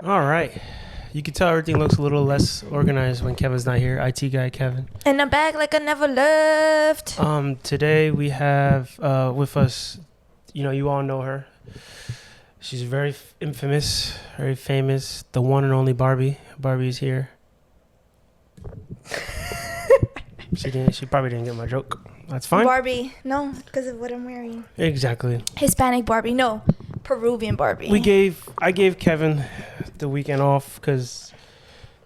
All right. You can tell everything looks a little less organized when Kevin's not here. IT guy Kevin. And I'm back like I never left. Today we have with us, you all know her. She's very infamous, very famous, the one and only Barbie. Barbie's here. She probably didn't get my joke. That's fine. Barbie. No, because of what I'm wearing. Exactly. Hispanic Barbie. No, Peruvian Barbie. I gave Kevin the weekend off because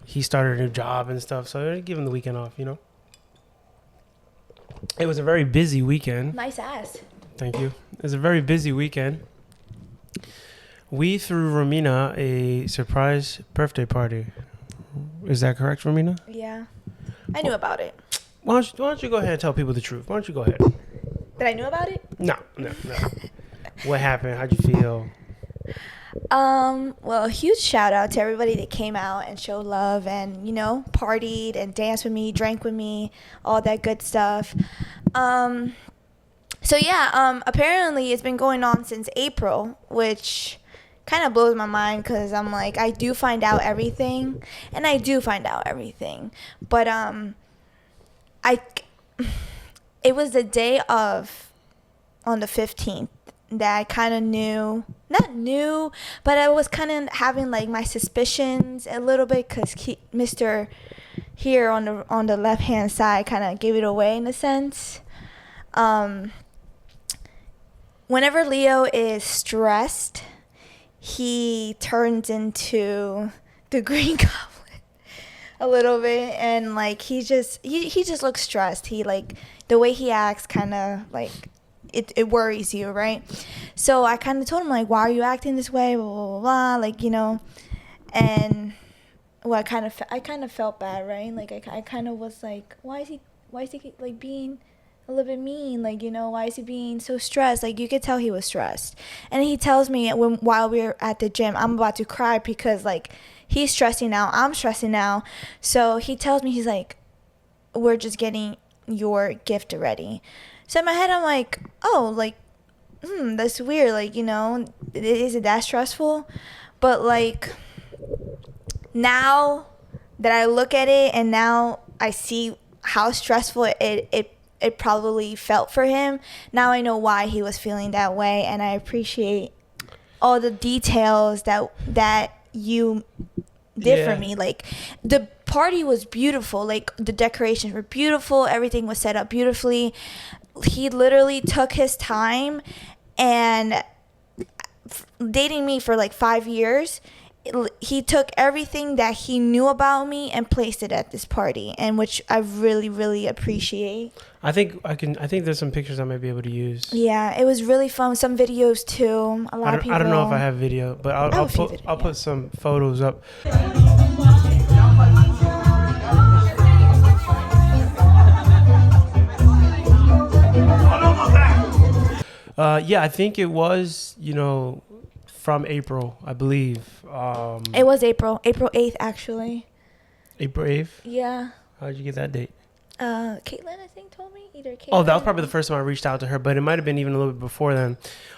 he started a new job and stuff. So I give him the weekend off, It was a very busy weekend. Nice ass. Thank you. It was a very busy weekend. We threw Romina a surprise birthday party. Is that correct, Romina? Yeah. I knew about it. Why don't you go ahead and tell people the truth? Why don't you go ahead? But I knew about it? No. What happened? How'd you feel? Well, a huge shout out to everybody that came out and showed love and, partied and danced with me, drank with me, all that good stuff. Apparently it's been going on since April, which kind of blows my mind because I'm like, I do find out everything, but it was the day of, on the 15th, that I kind of but I was kind of having like my suspicions a little bit because Mr. here on the left hand side kind of gave it away in a sense. Whenever Leo is stressed, he turns into the Green Goblin a little bit, and like he just looks stressed. He like the way he acts kind of like it worries you, right? So I kind of told him like, why are you acting this way, blah blah blah, blah. Like, and well, I kind of felt bad, right? Like I kind of was like, why is he like being a little bit mean, like, why is he being so stressed? Like, you could tell he was stressed. And he tells me while we were at the gym, I'm about to cry because like he's stressing out, I'm stressing out. So he tells me, he's like, we're just getting your gift ready. So in my head I'm like, oh, like that's weird, like, is it that stressful? But like now that I look at it and now I see how stressful it probably felt for him. Now I know why he was feeling that way, and I appreciate all the details that you did for me. Like, the party was beautiful. Like, the decorations were beautiful. Everything was set up beautifully. He literally took his time, and dating me for like 5 years, he took everything that he knew about me and placed it at this party, and which I really, really appreciate. I think there's some pictures I might be able to use. Yeah, it was really fun. Some videos too. A lot of people. I don't know if I have video, but I'll put some photos up. I think it was, from April, I believe. It was April 8th, actually. April 8th? Yeah. How did you get that date? Caitlin, I think, told me. Either Caitlin. Oh, that was probably the first time I reached out to her, but it might have been even a little bit before then.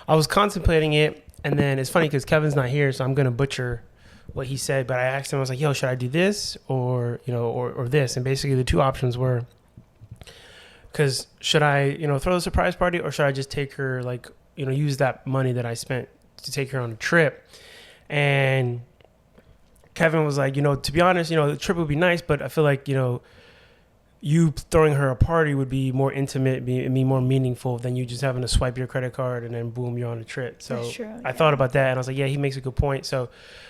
I was contemplating it, and then it's funny because Kevin's not here, so I'm going to butcher what he said, but I asked him, I was like, yo, should I do this or this? And basically the two options were, because should I, throw the surprise party, or should I just take her, like, use that money that I spent to take her on a trip? And Kevin was like, to be honest, the trip would be nice, but I feel like, you throwing her a party would be more intimate, be more meaningful than you just having to swipe your credit card and then boom, you're on a trip. So that's true, I thought about that, and I was like, yeah, he makes a good point. So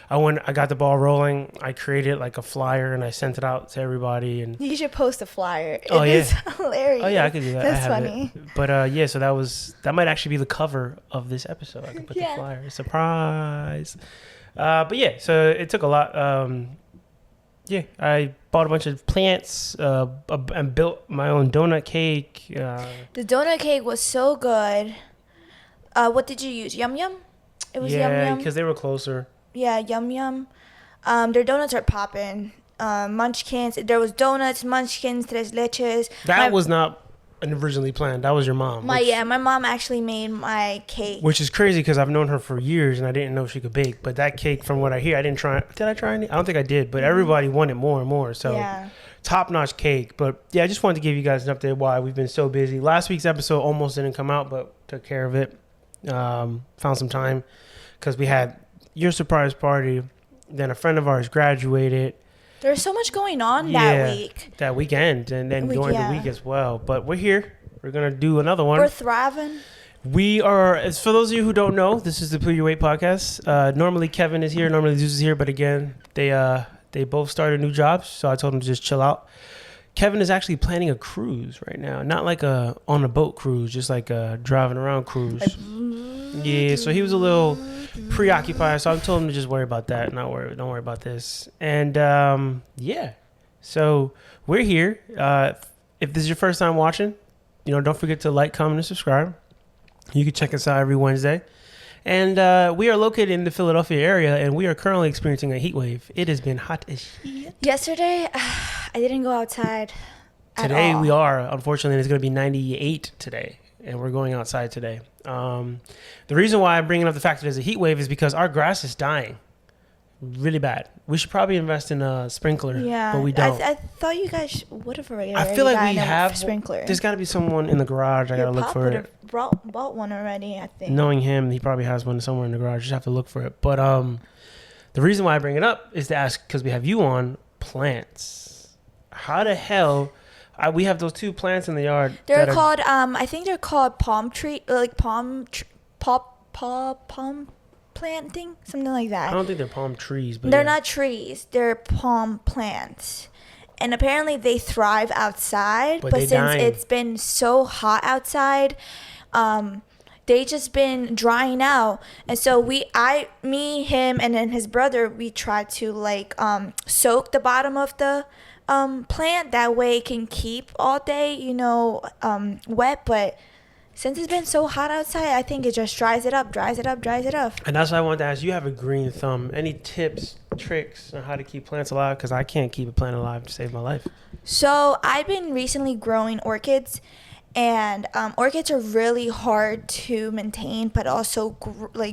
I got the ball rolling. I created like a flyer and I sent it out to everybody. And you should post a flyer. Oh, yeah. It's hilarious. Oh yeah, I could do that. That's funny. But so that might actually be the cover of this episode. I could put the flyer. Surprise. So it took a lot. I bought a bunch of plants and built my own donut cake. The donut cake was so good. What did you use? Yum Yum? It was Yum Yum? Yeah, because they were closer. Yeah, Yum Yum. Their donuts are popping. Munchkins. There was donuts, Munchkins, Tres Leches. That was not originally planned. That was your mom. My mom actually made my cake. Which is crazy because I've known her for years and I didn't know she could bake. But that cake, from what I hear, I didn't try. Did I try any? I don't think I did. But everybody wanted more and more. So Yeah. top-notch cake. But yeah, I just wanted to give you guys an update why we've been so busy. Last week's episode almost didn't come out, but took care of it. Found some time because we had your surprise party. Then a friend of ours graduated. There's so much going on that week. That weekend, and then during the week as well. But we're here. We're going to do another one. We're thriving. We are, as for those of you who don't know, this is the Pull Your Weight podcast. Normally Kevin is here, normally Zeus is here, but again, they both started new jobs, so I told them to just chill out. Kevin is actually planning a cruise right now. Not like a on a boat cruise, just like a driving around cruise. Yeah, so he was a little preoccupied, so I told him to just worry about that. Don't worry about this. And yeah, so we're here. If this is your first time watching, don't forget to like, comment, and subscribe. You can check us out every Wednesday. And we are located in the Philadelphia area, and we are currently experiencing a heat wave. It has been hot as shit. Yesterday, I didn't go outside at Today all. we are. Unfortunately, it's going to be 98 today, and we're going outside today. The reason why I'm bringing up the fact that there's a heat wave is because our grass is dying really bad. We should probably invest in a sprinkler, but we don't. I thought you guys would have already. I feel like we have a sprinkler. There's got to be someone in the garage. I got to look for it. Bought one already, I think. Knowing him, he probably has one somewhere in the garage. Just have to look for it. But the reason why I bring it up is to ask, because we have you on plants. How the hell? We have those two plants in the yard. They're called I think they're called palm planting, something like that. I don't think they're palm trees, but they're not trees. They're palm plants. And apparently they thrive outside, but since it's been so hot outside, they just been drying out. And so me, him, and then his brother, we tried to soak the bottom of the plant, that way it can keep all day, wet. But since it's been so hot outside, I think it just dries it up. And that's why I wanted to ask, you have a green thumb. Any tips, tricks on how to keep plants alive? Because I can't keep a plant alive to save my life. So I've been recently growing orchids, and orchids are really hard to maintain, but also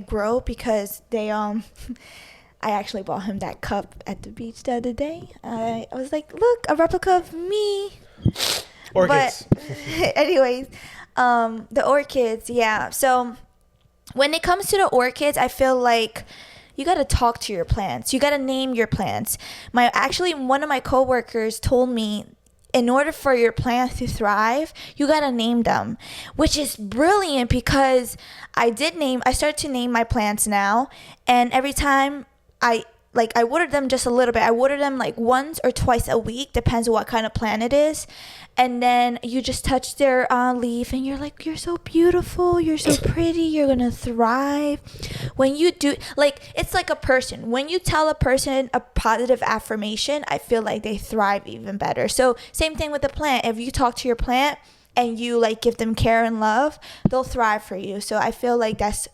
grow, because they I actually bought him that cup at the beach the other day. I was like, look, a replica of me. Orchids. But anyways, the orchids, yeah. So when it comes to the orchids, I feel like you got to talk to your plants. You got to name your plants. One of my coworkers told me, in order for your plants to thrive, you got to name them, which is brilliant, because I started to name my plants now, and every time I water them just a little bit. I water them once or twice a week, depends on what kind of plant it is. And then you just touch their leaf, and you're like, you're so beautiful, you're so pretty, you're gonna thrive. When you do, it's like a person. When you tell a person a positive affirmation, I feel like they thrive even better. So same thing with the plant. If you talk to your plant and you give them care and love, they'll thrive for you. So I feel like that's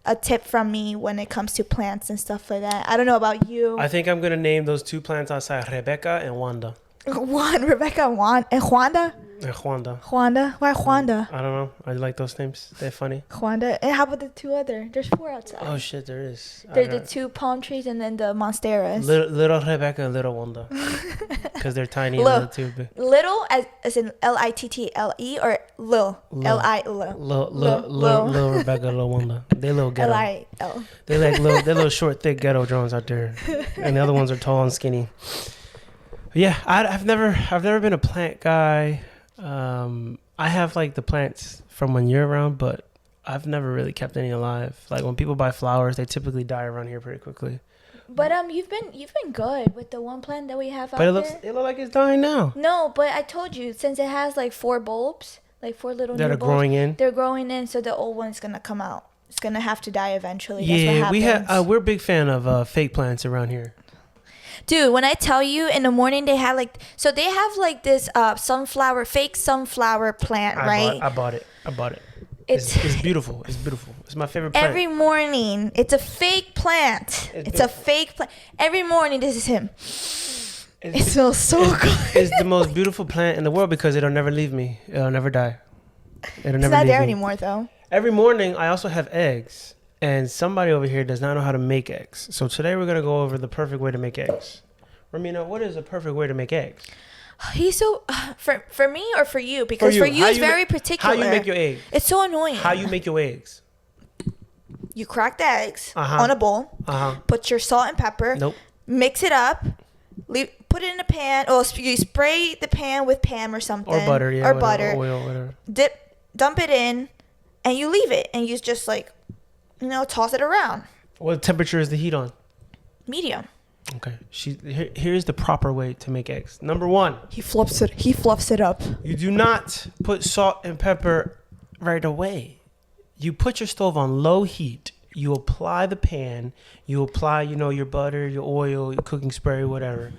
a tip from me when it comes to plants and stuff like that. I don't know about you. I think I'm going to name those two plants outside Rebecca and Wanda. Rebecca, and Juanda? And Juanda. Juanda? Why Juanda? I don't know. I like those names. They're funny. Juanda. And how about the two other? There's 4 outside. Oh, shit, there is. There's the 2 palm trees and then the monsteras. Little Rebecca and little Wanda. Because they're tiny and little too big. Little as in Little or Lil? L-I-L. Little Rebecca, little Wanda. They little ghetto. L-I-L. They're little short, thick ghetto drones out there. And the other ones are tall and skinny. Yeah, I've never been a plant guy. I have the plants from when you're around, but I've never really kept any alive. When people buy flowers, they typically die around here pretty quickly. But you've been good with the one plant that we have out there. But it looks like it's dying now. No, but I told you, since it has 4 bulbs, 4 little that new are bulbs, growing in. They're growing in, so the old one's gonna come out. It's gonna have to die eventually. Yeah, That's what happens. we're a big fan of fake plants around here. Dude, when I tell you, in the morning they have they have this fake sunflower plant, right? I bought it. It's beautiful. It's beautiful. It's my favorite plant. Every morning, it's a fake plant. It's a fake plant. Every morning, this is him. It smells so good. It's the most beautiful plant in the world because it'll never leave me. It'll never die. It'll It's never not leave there me. anymore, though. Every morning, I also have eggs. And somebody over here does not know how to make eggs. So today we're going to go over the perfect way to make eggs. Romina, what is a perfect way to make eggs? He's so... For me or for you? Because for you, it's very particular. How you make your eggs? It's so annoying. How you make your eggs? You crack the eggs on a bowl. Put your salt and pepper. Nope. Mix it up. Put it in a pan. Or you spray the pan with Pam or something. Or butter, yeah. Or butter. Oil, whatever. Dump it in. And you leave it. And you just toss it around. What temperature is the heat on? Medium. Okay. Here's the proper way to make eggs. Number 1. He fluffs it up. You do not put salt and pepper right away. You put your stove on low heat. You apply the pan. You apply, your butter, your oil, your cooking spray, whatever.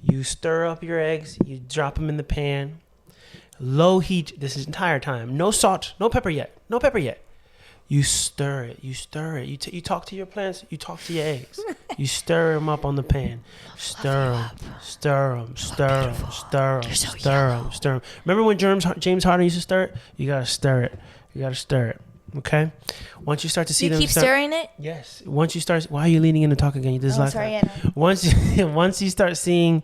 You stir up your eggs. You drop them in the pan. Low heat this entire time. No salt, no pepper yet. No pepper yet. You stir it. You stir it. You talk to your plants. You talk to your eggs. You stir them up on the pan. Stir them. Stir them. Stir them. Stir them. Stir them. Stir them. Remember when James Harden used to stir it? You gotta stir it. You gotta stir it. Okay. Once you start to see them, keep stirring it. Yes. Once you start, why are you leaning in to talk again? You did this last time. Once you start seeing,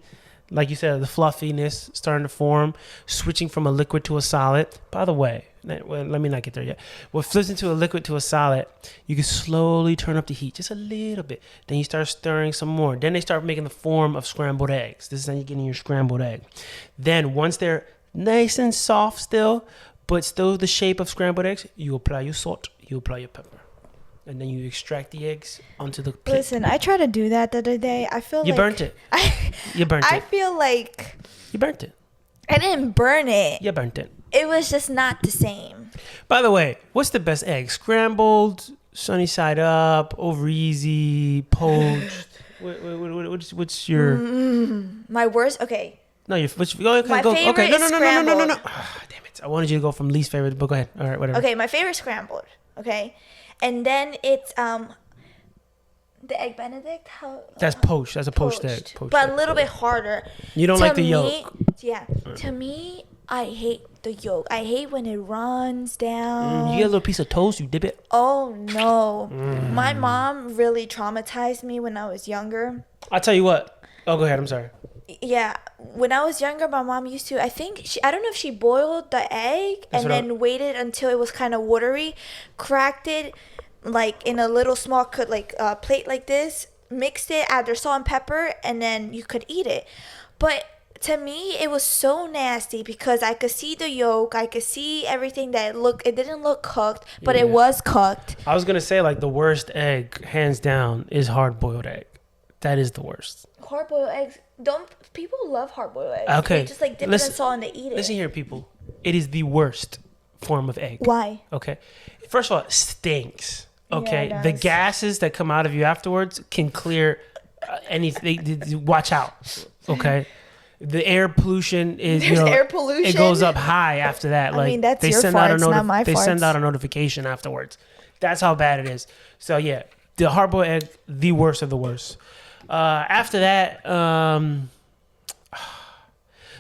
like you said, the fluffiness starting to form, switching from a liquid to a solid. By the way, let me not get there yet. Well, flips into a liquid to a solid, you can slowly turn up the heat just a little bit. Then you start stirring some more. Then they start making the form of scrambled eggs. This is how you're getting your scrambled egg. Then once they're nice and soft still, but still the shape of scrambled eggs, you apply your salt, you apply your pepper. And then you extract the eggs onto the plate. Listen, I tried to do that the other day. I feel you burnt it. You burnt it. I feel like... You burnt it. I didn't burn it. You burnt it. It was just not the same. By the way, what's the best egg? Scrambled, sunny side up, over easy, poached. What's your... My worst... Okay. No, My favorite is scrambled. No. Damn it. I wanted you to go from least favorite, but go ahead. All right, whatever. Okay, my favorite scrambled. Okay. And then it's the egg Benedict. That's poached. That's a poached egg. Poached but egg. a little bit harder. You don't like the yolk. Yeah. To me, I hate the yolk. I hate when it runs down. You get a little piece of toast, you dip it. Oh no. My mom really traumatized me when I was younger. I'll tell you what. Oh, go ahead. I'm sorry. Yeah, when I was younger, my mom used to. I don't know if she boiled the egg and then waited until it was kind of watery, cracked it like in a little small plate like this, mixed it, added salt and pepper, and then you could eat it. But to me, it was so nasty because I could see the yolk, I could see everything that it didn't look cooked, but it was cooked. I was gonna say the worst egg, hands down, is hard boiled egg. That is the worst. Hard boiled eggs. People love hard boiled eggs. Okay. They just dip it in salt and they eat it. Listen here, people. It is the worst form of egg. Why? Okay. First of all, it stinks. Okay. Yeah, the gases that come out of you afterwards can clear anything. Watch out. Okay. The air pollution is air pollution. It goes up high after that. That's your farts, not my farts. They send out a notification afterwards. That's how bad it is. So yeah, the hard boiled egg, the worst of the worst. After that,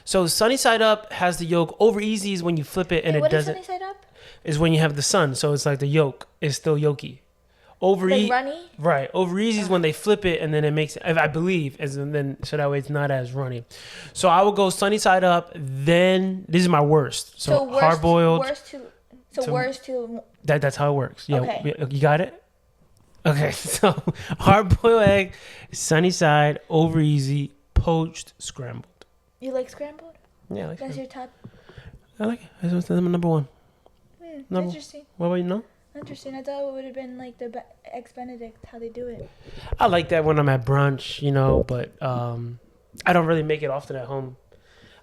so sunny side up has the yolk. Over easy is when you flip it and it doesn't. What is sunny side up? Is when you have the sun, so it's like the yolk is still yolky. Over easy, runny. Right. Over easy is when they flip it and then it makes, I believe, so that way it's not as runny. So I would go sunny side up. Then this is my worst. So hard boiled. Worst to. That's how it works. Yeah. Okay. You got it. Okay, so hard-boiled egg, sunny side, over easy, poached, scrambled. You like scrambled? Yeah, I like That's scrambled. your top? I like it. That's number one. Interesting. What about you know? Interesting. I thought it would have been like the eggs Benedict, how they do it. I like that when I'm at brunch, but I don't really make it often at home.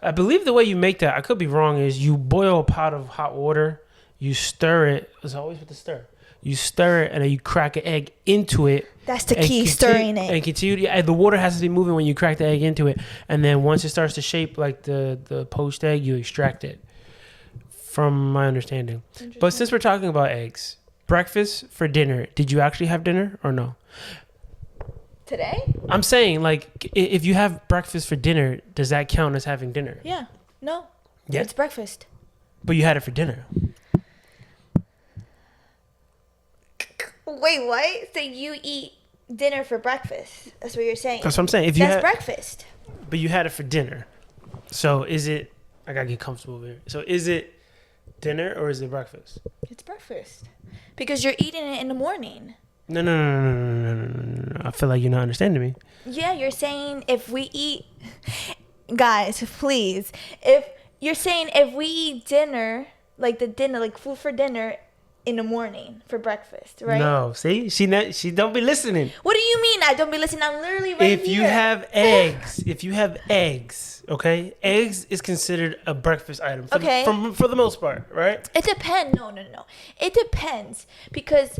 I believe the way you make that, I could be wrong, is you boil a pot of hot water, you stir it. It's always with the stir. You stir it and then you crack an egg into it. That's the key, stirring it. And continue. And the water has to be moving when you crack the egg into it. And then once it starts to shape like the poached egg, you extract it. From my understanding. But since we're talking about eggs, breakfast for dinner, did you actually have dinner or no? Today? I'm saying, like, if you have breakfast for dinner, does that count as having dinner? Yeah. No. Yeah. It's breakfast. But you had it for dinner. Wait, what? So you eat dinner for breakfast? That's what you're saying. That's what I'm saying. If you That's had, breakfast. but you had it for dinner. So is it? I gotta get comfortable here. So is it dinner or is it breakfast? It's breakfast because you're eating it in the morning. No. I feel like you're not understanding me. Yeah, you're saying if we eat, guys, please. If you're saying if we eat dinner, like the dinner, like food for dinner, in the morning for breakfast, right? No, see, she don't be listening. What do you mean? I don't be listening. I'm literally right If you have eggs, okay, eggs is considered a breakfast item. Okay. For the most part, right? It depends. No. It depends because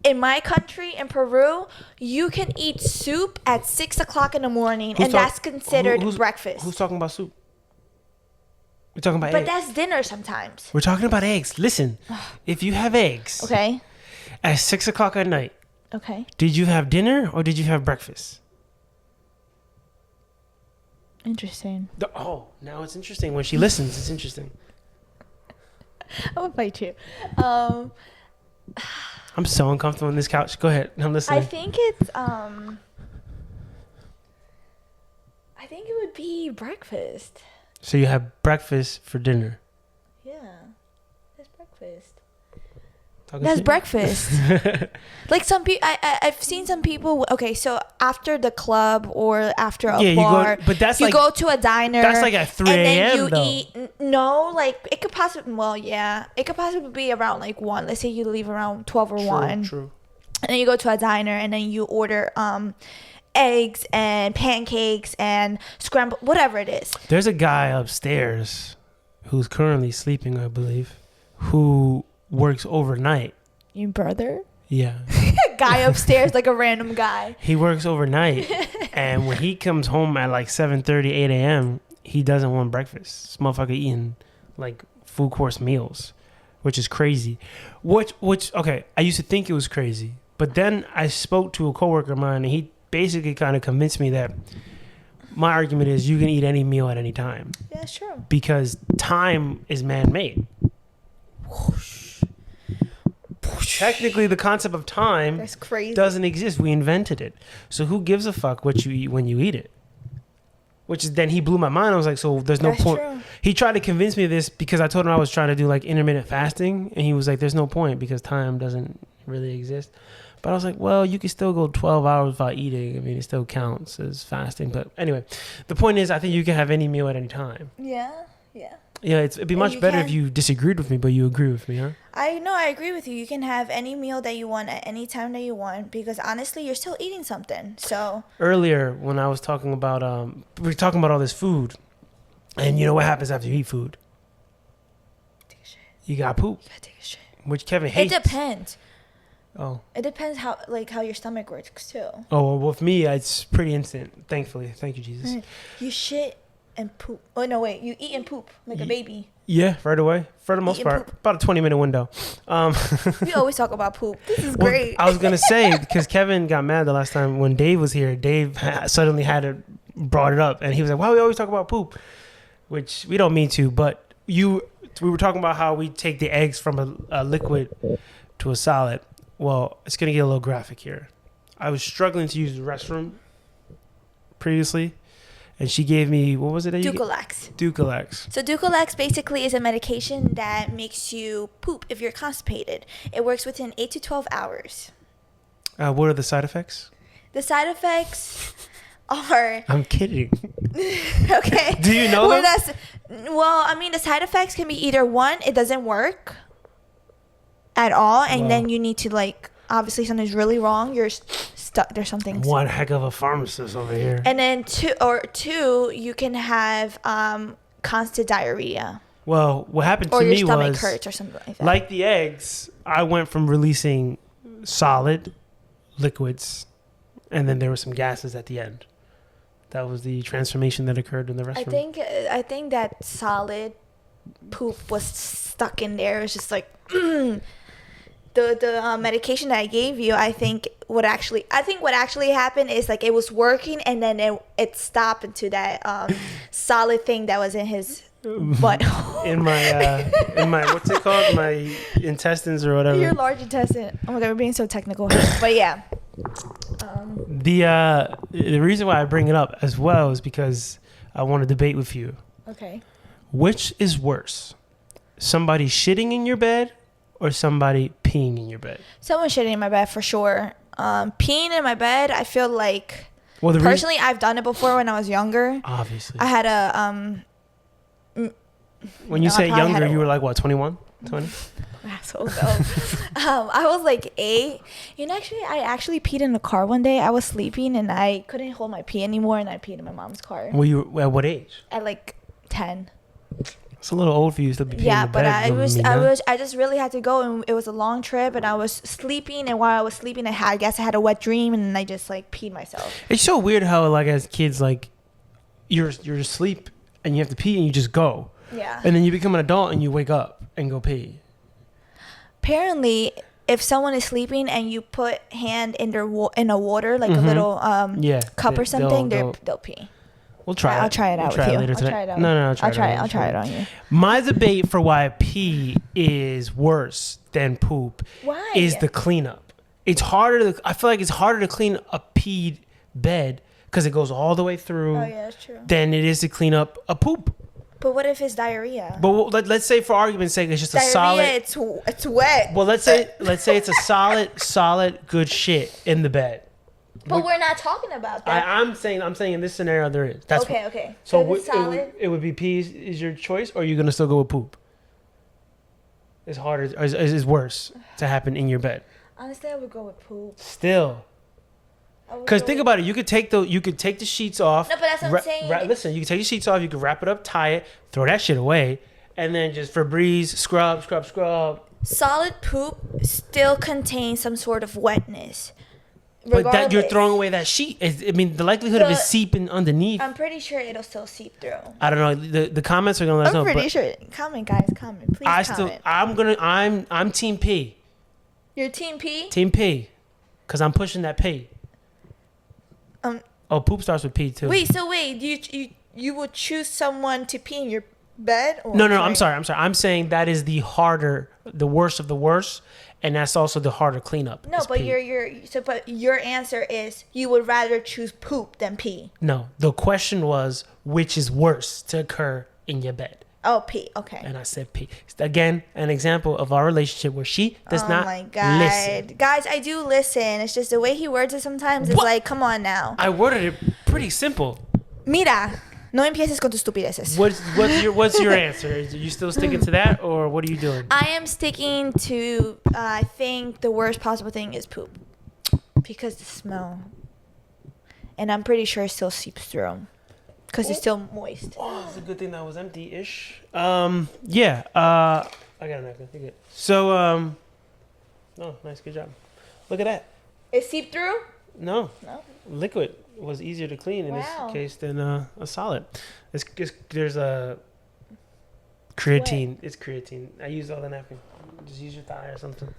in my country, in Peru, you can eat soup at 6 o'clock in the morning, and that's considered breakfast. Who's talking about soup? We're talking about But eggs. that's dinner sometimes. We're talking about eggs. Listen, if you have eggs Okay. at 6 o'clock at night, Okay. did you have dinner or did you have breakfast? Interesting. Now it's interesting. When she listens, it's interesting. I'm gonna fight you. I'm so uncomfortable on this couch. Go ahead. I'm listening. I think it's I think it would be breakfast. So you have breakfast for dinner. Yeah. That's breakfast. Talking That's shit? breakfast. Like some people, I've seen some people. Okay, so after the club or after a bar, but that's you like go to a diner. that's like at 3 and then a.m. you though. eat. No, like it could possibly. Well, yeah, it could possibly be around like 1. Let's say you leave around 12 or 1. True. And then you go to a diner and then you order eggs and pancakes and scrambled, whatever it is. There's a guy upstairs who's currently sleeping, I believe, who works overnight. Your brother? Yeah. Guy upstairs, like a random guy. He works overnight, and when he comes home at like 7:30, 8 a.m., he doesn't want breakfast. This motherfucker eating like full course meals, which is crazy. Which okay, I used to think it was crazy, but then I spoke to a coworker of mine, and he basically kind of convinced me that my argument is you can eat any meal at any time. Yeah, sure. Because time is man-made. Technically, the concept of time That's crazy. doesn't exist. We invented it. So who gives a fuck what you eat when you eat it? Which is then he blew my mind. I was like, so there's no That's point. true. He tried to convince me of this because I told him I was trying to do like intermittent fasting, and he was like, there's no point because time doesn't really exist. But I was like, well, you can still go 12 hours without eating. I mean, it still counts as fasting. But anyway, the point is, I think you can have any meal at any time. Yeah. Yeah, it'd be And much you better can. if you disagreed with me, but you agree with me, huh? I know, I agree with you. You can have any meal that you want at any time that you want because honestly, you're still eating something. So Earlier, when I was talking about, we were talking about all this food, and you know what happens after you eat food? take a shit. You got poop, You gotta take a shit. which Kevin hates. It depends. Oh. It depends how your stomach works too. Oh, well, with me, it's pretty instant, thankfully. Thank you, Jesus. You shit and poop. Oh no, wait. You eat and poop like a baby. Yeah, right away. For the most Eat and part. poop. About a 20-minute window. We always talk about poop. This is Well, great. I was going to say, because Kevin got mad the last time when Dave was here. Dave suddenly brought it up. And he was like, why we always talk about poop? Which we don't mean to. But we were talking about how we take the eggs from a liquid to a solid. Well, it's going to get a little graphic here. I was struggling to use the restroom previously. And she gave me, what was it that you Ducalax. Ducalax. So Ducalax basically is a medication that makes you poop if you're constipated. It works within 8 to 12 hours. What are the side effects? The side effects are I'm kidding. okay. Do you know them? Well, I mean, the side effects can be either one, it doesn't work at all, and Wow. then you need to obviously something's really wrong. You're stuck. There's something. One heck of a pharmacist over here. And then two, you can have constant diarrhea, Well, what happened to or your me stomach was, hurts or something like that. like the eggs, I went from releasing solid liquids, and then there were some gases at the end. That was the transformation that occurred in the restroom. I think that solid poop was stuck in there. It's just like the medication that I gave you, I think what actually happened is like it was working and then it stopped into that solid thing that was in his butt. in my what's it called? My intestines or whatever. Your large intestine. Oh my god, we're being so technical here. But yeah. The reason why I bring it up as well is because I want to debate with you. Okay. Which is worse? Somebody shitting in your bed or somebody peeing in your bed? Someone shitting in my bed for sure. Peeing in my bed, I feel like personally I've done it before when I was younger. Obviously. I had a when you say younger, you were like what, 21? 20? Asshole, I was like 8. Actually, I actually peed in the car one day. I was sleeping and I couldn't hold my pee anymore, and I peed in my mom's car. Were you at what age? At like 10. It's a little old for you to be peeing in the bed. I just really had to go, and it was a long trip, and I was sleeping, and while I was sleeping, I guess I had a wet dream, and I just like peed myself. It's so weird how like as kids, like you're asleep and you have to pee and you just go. Yeah. And then you become an adult and you wake up and go pee. Apparently, if someone is sleeping and you put hand in a water, like a little cup or something, they'll pee. We'll try it. I'll try it out with you. I'll try it out. No, I'll try it on you. My debate for why pee is worse than poop is the cleanup. It's harder. I feel like it's harder to clean a peed bed because it goes all the way through. Oh yeah, that's true. Than it is to clean up a poop. But what if it's diarrhea? But let's say, for argument's sake, it's just a solid. It's wet. Well, let's say it's a solid, good shit in the bed. But we're not talking about that. I'm saying in this scenario there is. That's okay. So solid. It would be pee is your choice, or are you gonna still go with poop? It's harder. Is worse to happen in your bed. Honestly, I would go with poop. Still. Because think about it, you could take the sheets off. No, but that's what I'm saying. Listen, you can take the sheets off, you can wrap it up, tie it, throw that shit away, and then just Febreze, scrub. Solid poop still contains some sort of wetness. But that you're throwing away that sheet. I mean, the likelihood of it seeping underneath. I'm pretty sure it'll still seep through. I don't know. The comments are gonna let us know. I'm pretty sure. Comment, guys. Comment, please. I'm Team P. You're Team P. Team P, because I'm pushing that P. Poop starts with P too. Wait, you would choose someone to pee in your bed? Or no, I'm sorry. I'm saying that is the worst of the worst, and that's also the harder cleanup. No, but your answer is you would rather choose poop than pee. No, the question was which is worse to occur in your bed. Oh, pee. Okay. And I said pee. Again, an example of our relationship where she does not listen. Guys, I do listen. It's just the way he words it sometimes is like, come on now. I worded it pretty simple. Mira, no empieces con tus estupideces. What's your answer? Are you still sticking to that, or what are you doing? I am sticking to, I think the worst possible thing is poop. Because the smell. And I'm pretty sure it still seeps through. Because it's still moist. Oh, it's a good thing that was empty-ish. Yeah. I got a napkin. You're good. So, oh, nice, good job. Look at that. It seeped through? No. Liquid was easier to clean in this case than a solid. There's a creatine. It's creatine. I used all the napkin. Just use your thigh or something.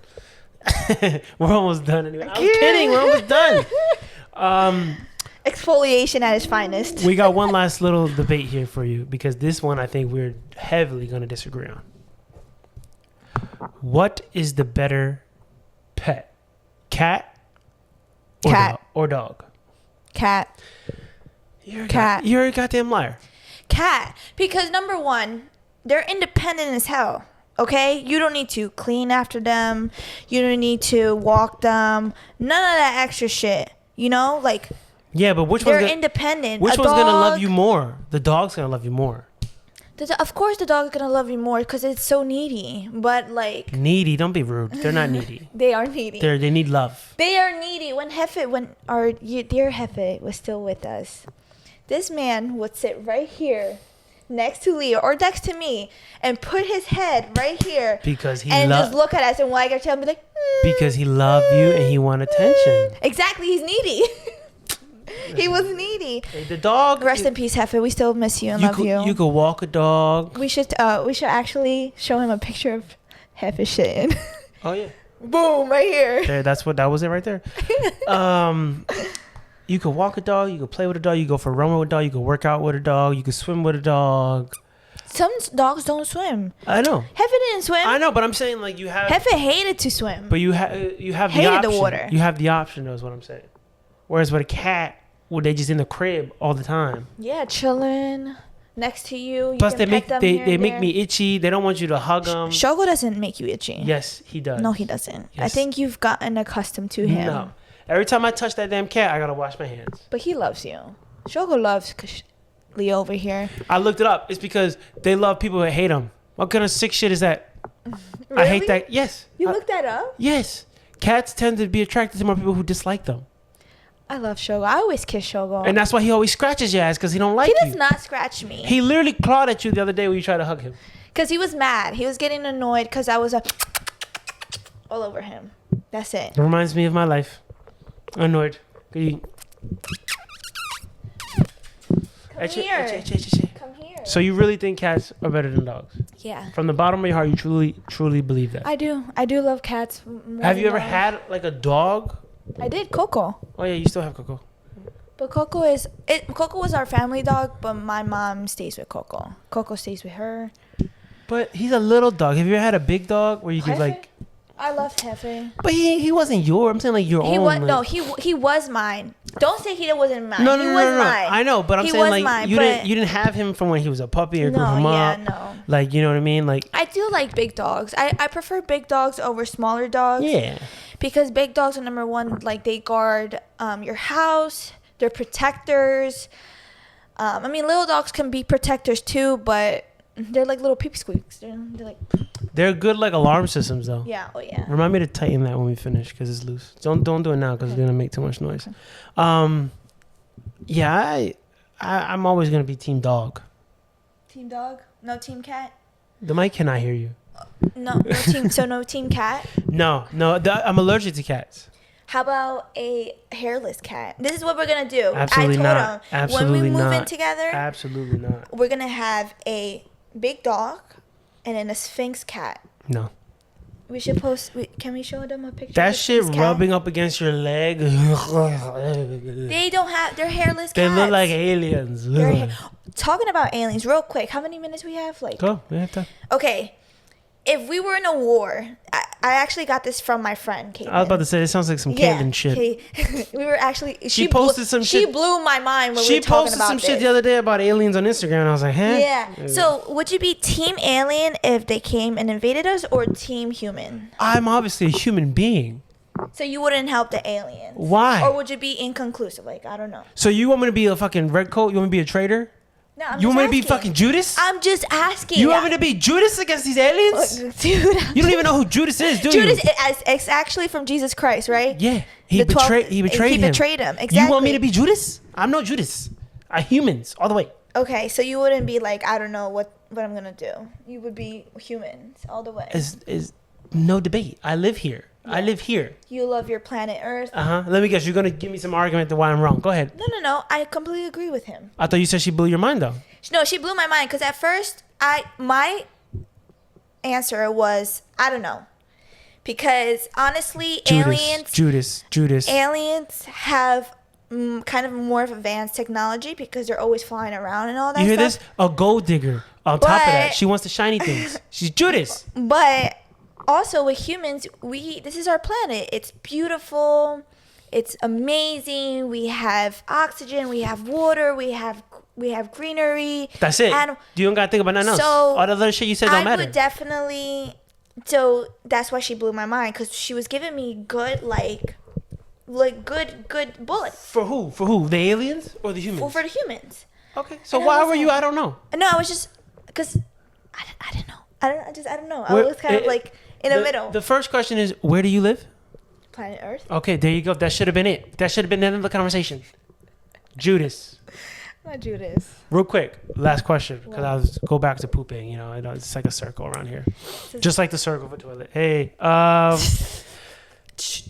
We're almost done anyway. I'm kidding. We're almost done. Exfoliation at its finest. We got one last little debate here for you, because this one I think we're heavily going to disagree on. What is the better pet? Cat or dog? Cat. You're a goddamn liar. Cat. Because number one, they're independent as hell. Okay? You don't need to clean after them. You don't need to walk them. None of that extra shit. You know? Like... Yeah, but they're independent. Which one's gonna love you more? The dog's gonna love you more. Of course, the dog's gonna love you more because it's so needy. But like needy, don't be rude. They're not needy. They are needy. They need love. They are needy. When our dear Jefe was still with us, this man would sit right here, next to Leo or next to me, and put his head right here because just look at us and wag our tail and be like. Because he loved you and he wanted attention. Exactly, he's needy. He was needy. The dog. Rest in peace, Jefe. We still miss you and love you. You could walk a dog. We should actually show him a picture of Jefe shitting. Oh yeah. Boom, right here. There, that was it right there. You could walk a dog, you could play with a dog, you go for a run with a dog, you could work out with a dog, you could swim with a dog. Some dogs don't swim. I know. Hefe didn't swim. I know, but I'm saying like you have. Hefe hated to swim. But you have the Hated option. the water. You have the option, though, is what I'm saying. Whereas with a cat, well, they just in the crib all the time. Yeah, chilling next to you. Plus, they make me itchy. They don't want you to hug them. Shogo doesn't make you itchy. Yes, he does. No, he doesn't. Yes. I think you've gotten accustomed to him. No. Every time I touch that damn cat, I gotta wash my hands. But he loves you. Shogo loves Leo over here. I looked it up. It's because they love people that hate them. What kind of sick shit is that? Really? I hate that. Yes. You looked that up? Yes. Cats tend to be attracted to more people who dislike them. I love Shogo. I always kiss Shogo. And that's why he always scratches your ass, because he don't like he you. does not scratch me. He literally clawed at you the other day when you tried to hug him. Because he was mad. He was getting annoyed because I was all over him. That's it. It reminds me of my life. Annoyed. Come here. Come here. So you really think cats are better than dogs? Yeah. From the bottom of your heart, you truly believe that? I do. I do love cats. More Have you than ever dogs. had like a dog? I did Coco. Oh yeah, you still have Coco. But Coco was our family dog, but my mom stays with Coco. Coco stays with her. But he's a little dog. Have you ever had a big dog where you could Hefe? like? I love Hefe. But he wasn't your. I'm saying like your He own. was like- he was mine. Don't say he wasn't mine. No, he no, was no, no. mine. I know, but I'm He saying was like mine, you but- didn't have him from when he was a puppy or grew No, him yeah, up. no. Like you know what I mean? Like I do like big dogs. I prefer big dogs over smaller dogs. yeah. Because big dogs are number one, like they guard your house. They're protectors. I mean, little dogs can be protectors too, but they're like little peep squeaks. They're like, They're good like alarm systems though. yeah, oh yeah. Remind me to tighten that when we finish because it's loose. Don't do it now because it's gonna make too much noise. Yeah, I'm always gonna be team dog. Team dog? No team cat? The mic cannot hear you. No team. So no team cat. No, I'm allergic to cats. How about a hairless cat? This is what we're gonna do. Absolutely I told not. him Absolutely when we move in not. together, Absolutely not. we're gonna have a big dog and then a Sphinx cat. No. We should post. Can we show them a picture? That of the shit Sphinx cat? rubbing up against your leg. They don't have. They're hairless They cats. look like aliens. Talking about aliens, real quick. How many minutes we have? Like. Go. We have time. Okay. If we were in a war, I actually got this from my friend, Caitlin. I was about to say, it sounds like some Caitlyn shit. We were actually. She posted some She shit. blew my mind when we She were talking posted about some this. shit the other day about aliens on Instagram, and I was like, huh? Yeah. So, would you be team alien if they came and invaded us, or team human? I'm obviously a human being. So you wouldn't help the aliens. Why? Or would you be inconclusive? Like, I don't know. So you want me to be a fucking red coat? You want me to be a traitor? No, I'm You just want me to be asking. fucking Judas? I'm just asking. You want me to be Judas against these aliens? Dude. You don't even know who Judas is, do Judas, you? it's actually from Jesus Christ, right? Yeah. He The 12 betrayed He him. betrayed him. Exactly. You want me to be Judas? I'm no Judas. I humans all the way. Okay, so you wouldn't be like, I don't know what I'm gonna do. You would be humans all the way. Is no debate. I live here. I live here. You love your planet Earth. Let me guess. You're gonna give me some argument to why I'm wrong. Go ahead. No. I completely agree with him. I thought you said she blew your mind though. No, she blew my mind because at first my answer was I don't know, because honestly, Judas. aliens have kind of more of advanced technology because they're always flying around and all that. You hear stuff. this? A gold digger. On top of that, But- she wants the shiny things. She's Judas. But also with humans, this is our planet. It's beautiful. It's amazing. We have oxygen. We have water. We have greenery. That's it. You don't gotta think about nothing else. So All the other shit you said don't I matter. would definitely. So that's why she blew my mind, because she was giving me good good bullets. For who? For who? The aliens or the humans? Well, for the humans. Okay. So And I why was were you? like- I don't know. No, I was just because I didn't know. I don't know. I Where- was kind of like in the middle. The first question is, where do you live? Planet Earth. Okay, there you go. That should have been it. That should have been the end of the conversation. Judas. Not Judas. Real quick, last question, because I'll go back to pooping. You know, it's like a circle around here, just like the circle of a toilet. Hey,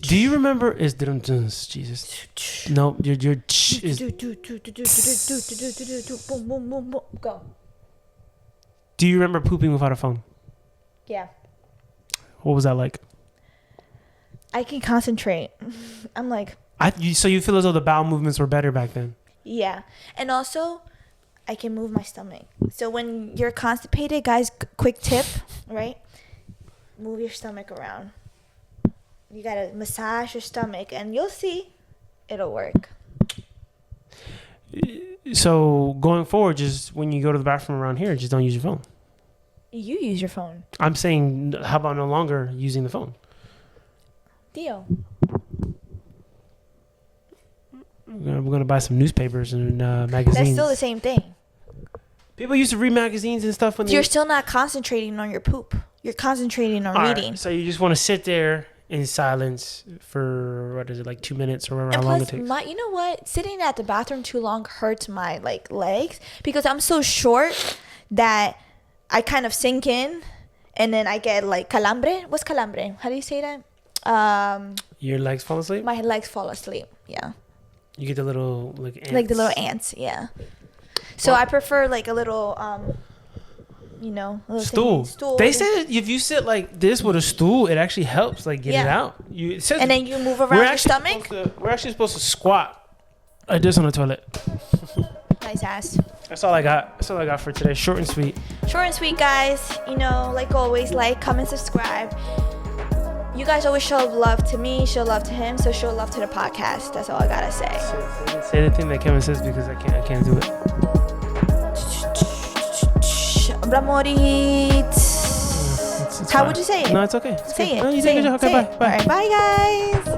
do you remember? Jesus? No, your is. Boom, boom, boom, boom. Go. Do you remember pooping without a phone? Yeah. What was that like? I can concentrate. I'm like, So you feel as though the bowel movements were better back then? yeah. And also, I can move my stomach. So when you're constipated, guys, quick tip, right? Move your stomach around. You gotta massage your stomach, and you'll see it'll work. So going forward, just when you go to the bathroom around here, just don't use your phone. You use your phone. I'm saying, how about no longer using the phone? Deal. We're gonna buy some newspapers and magazines. That's still the same thing. People used to read magazines and stuff when You're still not concentrating on your poop. You're concentrating on reading. Right, so you just want to sit there in silence for what is it, like 2 minutes or whatever, how long it takes. You know what? Sitting at the bathroom too long hurts my like legs because I'm so short that I kind of sink in, and then I get like calambre. What's calambre? How do you say that? Your legs fall asleep? My legs fall asleep. Yeah. You get the little ants. Like the little ants. Yeah. So I prefer like a little little stool. They say that if you sit like this with a stool, it actually helps like get it out. And then you move around your stomach. We're actually supposed to squat like this on the toilet. Nice ass. That's all I got. That's all I got for today. Short and sweet. Short and sweet, guys. Like always, like, comment, subscribe. You guys always show love to me, show love to him, so show love to the podcast. That's all I gotta say. Say the thing that Kevin says because I can't do it. How would you say it? No, it's okay. Say it. No, you say did a good job. Okay, bye. All right, bye, guys.